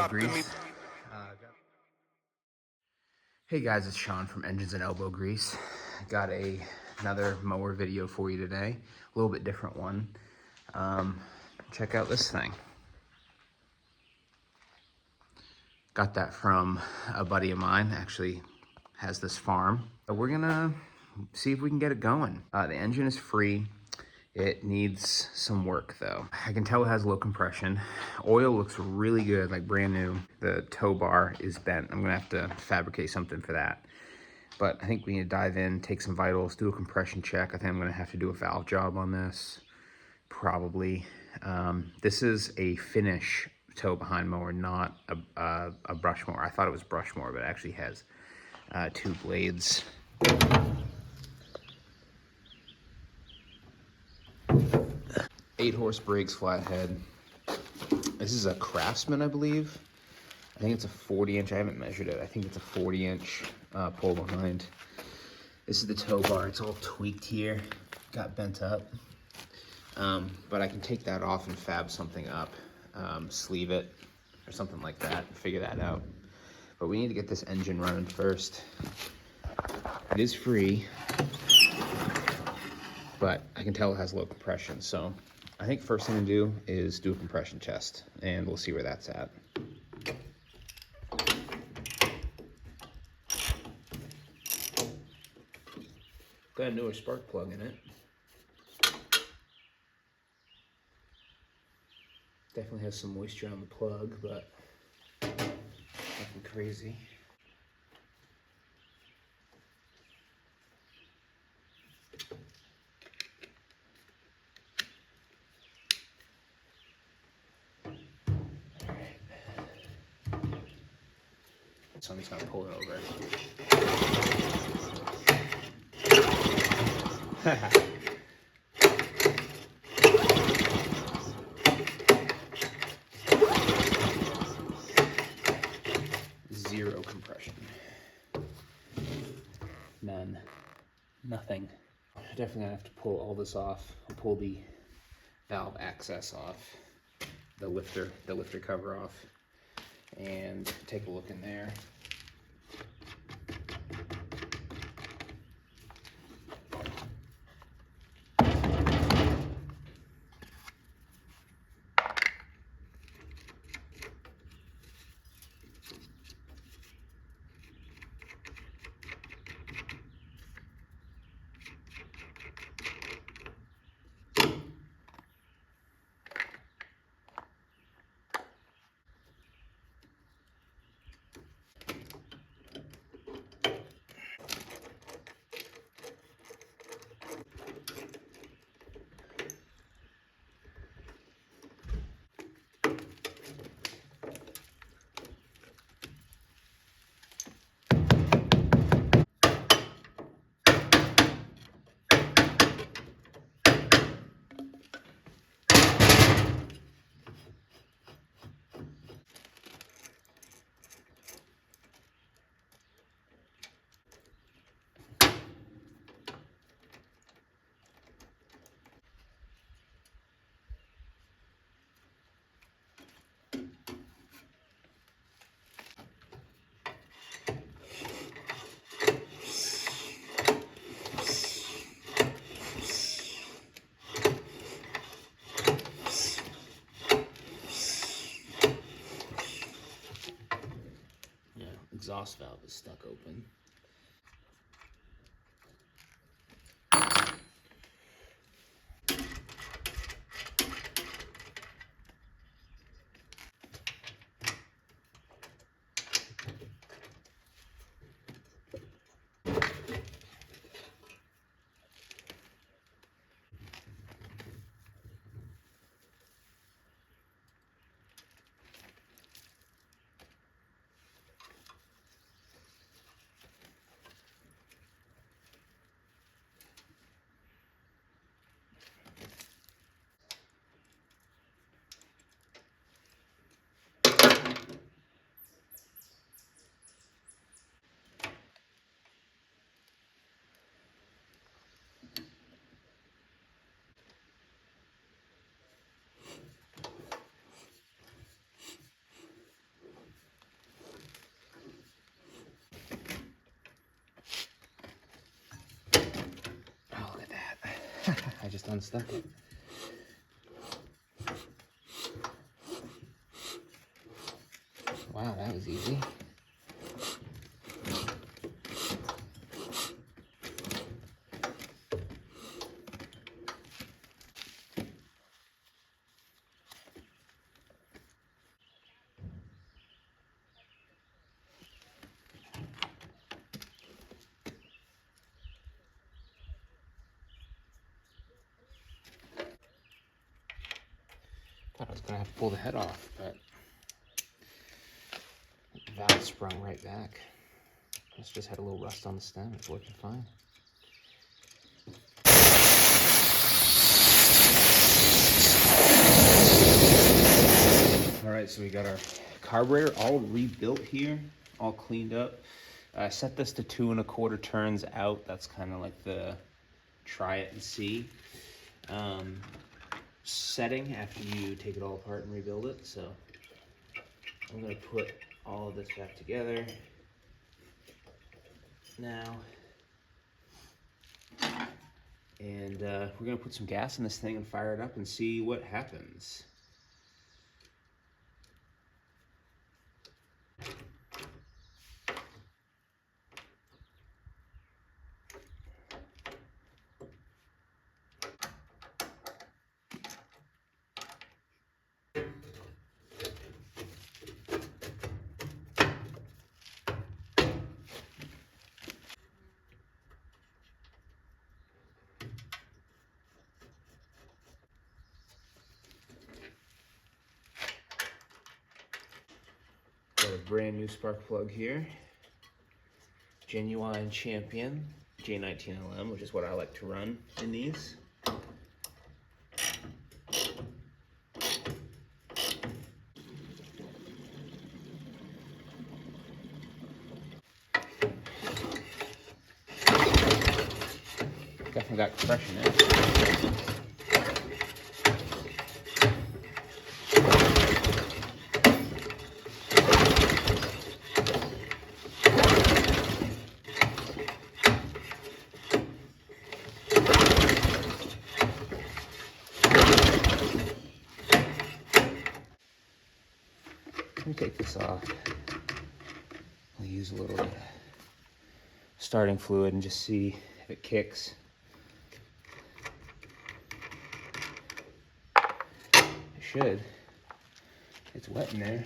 grease. Hey guys, it's Sean from Engines and Elbow Grease. Got another mower video for you today. A little bit different one. Check out this thing. Got that from a buddy of mine, actually has this farm. We're gonna see if we can get it going. The engine is free. It needs some work though. I can tell it has low compression. Oil looks really good, like brand new. The tow bar is bent. I'm gonna have to fabricate something for that. But I think we need to dive in, take some vitals, do a compression check. I think I'm gonna have to do a valve job on this, probably. This is a finish tow behind mower, not a brush mower. I thought it was brush mower, but it actually has two blades. 8-horse brakes, flathead. This is a Craftsman, I believe. I think it's a 40-inch. I haven't measured it. I think it's a 40-inch pull behind. This is the tow bar. It's all tweaked here. Got bent up. But I can take that off and fab something up. Sleeve it or something like that. Figure that out. But we need to get this engine running first. It is free, but I can tell it has low compression. So I think first thing to do is do a compression test, and we'll see where that's at. Got a newer spark plug in it. Definitely has some moisture on the plug, but nothing crazy. So I'm just gonna pull it over. Zero compression. None. Nothing. Definitely gonna have to pull all this off. I'll pull the valve access off, the lifter cover off, and take a look in there. Exhaust valve is stuck open. I just unstuck it. Wow, that was easy. Thought I was gonna have to pull the head off, but the valve sprung right back. This just had a little rust on the stem. It's working fine. All right, so we got our carburetor all rebuilt here, all cleaned up. I set this to 2 1/4 turns out. That's kind of like the try it and see setting after you take it all apart and rebuild it. So I'm gonna put all of this back together now. And we're gonna put some gas in this thing and fire it up and see what happens. Got a brand new spark plug here. Genuine Champion J19LM, which is what I like to run in these. Definitely got compression in it. Let me take this off. I'll use a little bit of starting fluid and just see if it kicks. It should. It's wet in there.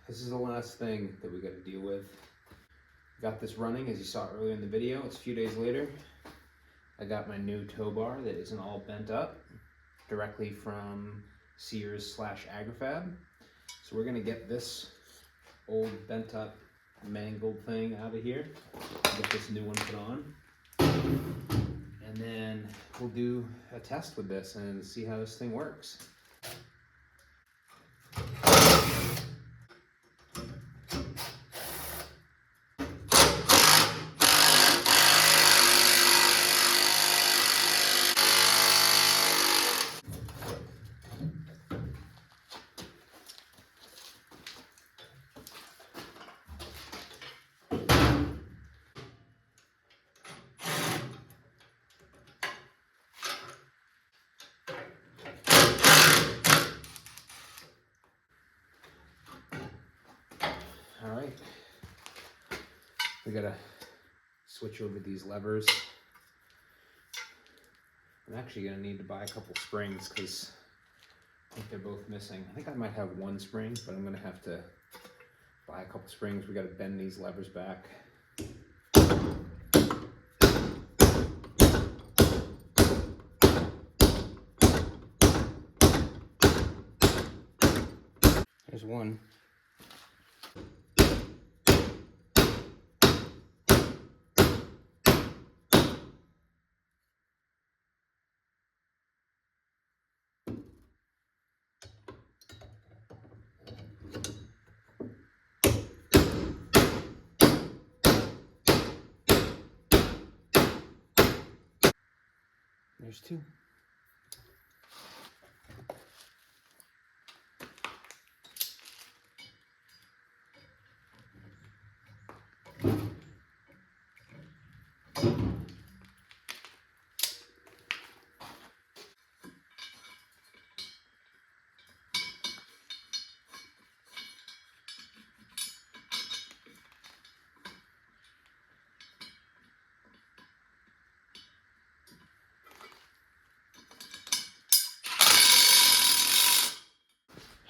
This is the last thing that we got to deal with. Got this running, as you saw earlier in the video. It's a few days later. I got my new tow bar that isn't all bent up, directly from Sears/Agri-Fab. So we're gonna get this old bent up mangled thing out of here, get this new one put on, and then we'll do a test with this and see how this thing works. right. We gotta switch over these levers. I'm actually gonna need to buy a couple springs because I think they're both missing. I think I might have one spring, but I'm gonna have to buy a couple springs. We gotta bend these levers back. There's one. There's two.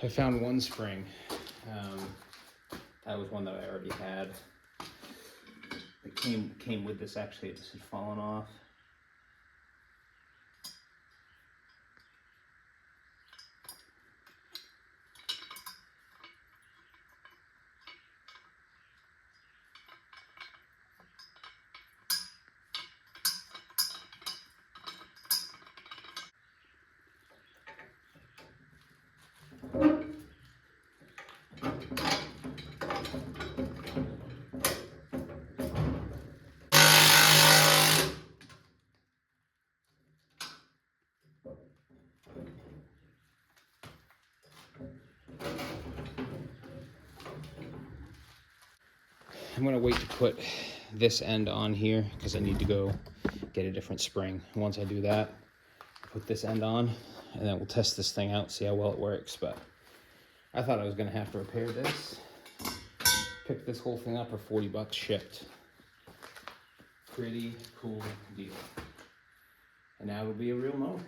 I found one spring. That was one that I already had. It came with this, actually. This had fallen off. I'm gonna wait to put this end on here because I need to go get a different spring. Once I do that, put this end on, and then we'll test this thing out, see how well it works. But I thought I was gonna have to repair this. Picked this whole thing up for 40 bucks shipped. Pretty cool deal. And now it'll be a real mower.